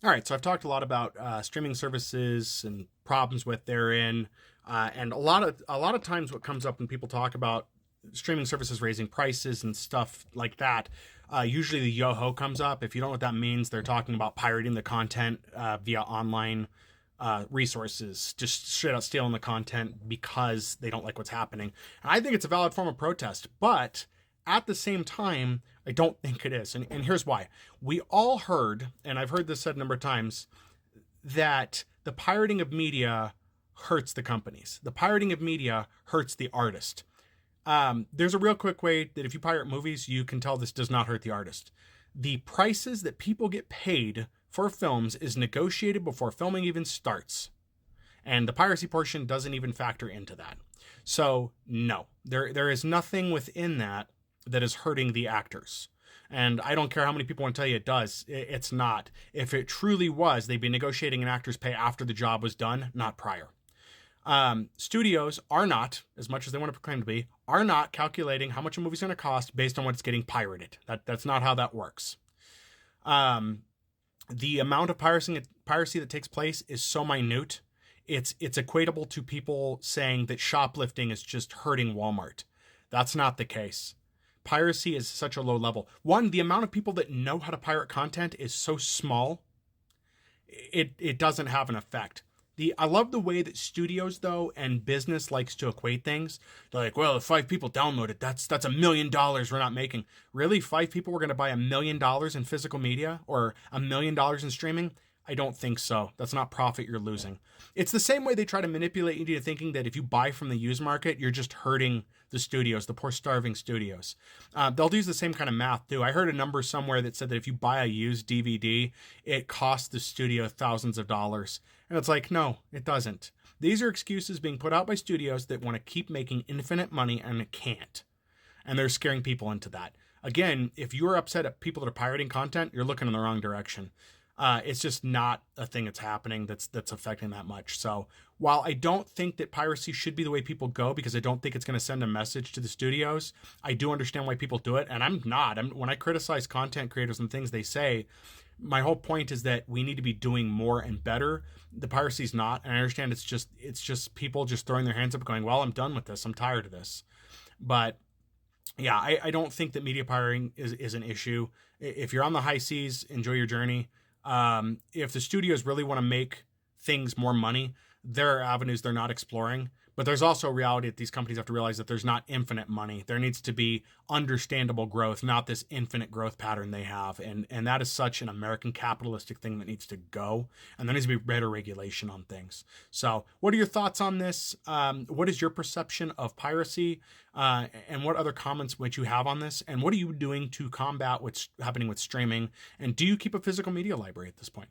All right, so I've talked a lot about streaming services and problems with therein, and a lot of times what comes up when people talk about streaming services raising prices and stuff like that, usually the yo-ho comes up. If you don't know what that means, they're talking about pirating the content via online resources, just straight out stealing the content because they don't like what's happening. And I think it's a valid form of protest, but at the same time, I don't think it is. And here's why. We all heard, and I've heard this said a number of times, that the pirating of media hurts the companies. The pirating of media hurts the artist. There's a real quick way that if you pirate movies, you can tell this does not hurt the artist. The prices that people get paid for films is negotiated before filming even starts. And the piracy portion doesn't even factor into that. So, no, there is nothing within that that is hurting the actors. And I don't care how many people want to tell you it does. It's not. If it truly was, they'd be negotiating an actor's pay after the job was done, not prior. Studios are not, as much as they want to proclaim to be, are not calculating how much a movie's going to cost based on what it's getting pirated. That's not how that works. The amount of piracy that takes place is so minute. It's equatable to people saying that shoplifting is just hurting Walmart. That's not the case. Piracy is such a low level. One, the amount of people that know how to pirate content is so small, it doesn't have an effect. I love the way that studios though and business likes to equate things. They're like, well, if 5 people download it, that's $1 million we're not making. Really, 5 people were going to buy $1 million in physical media or $1 million in streaming? I don't think so. That's not profit you're losing. It's the same way they try to manipulate you into thinking that if you buy from the used market, you're just hurting the studios, the poor starving studios. They'll use the same kind of math too. I heard a number somewhere that said that if you buy a used DVD, it costs the studio thousands of dollars. And it's like, no, it doesn't. These are excuses being put out by studios that want to keep making infinite money and it can't. And they're scaring people into that. Again, if you're upset at people that are pirating content, you're looking in the wrong direction. It's just not a thing that's happening that's affecting that much. So while I don't think that piracy should be the way people go, because I don't think it's going to send a message to the studios, I do understand why people do it. And I'm not. When I criticize content creators and things they say, my whole point is that we need to be doing more and better. The piracy's not, and I understand it's just people just throwing their hands up, going, "Well, I'm done with this. I'm tired of this." But yeah, I don't think that media pirating is an issue. If you're on the high seas, enjoy your journey. If the studios really want to make things more money, there are avenues they're not exploring. But there's also a reality that these companies have to realize that there's not infinite money. There needs to be understandable growth, not this infinite growth pattern they have. And that is such an American capitalistic thing that needs to go. And there needs to be better regulation on things. So what are your thoughts on this? What is your perception of piracy? And what other comments would you have on this? And what are you doing to combat what's happening with streaming? And do you keep a physical media library at this point?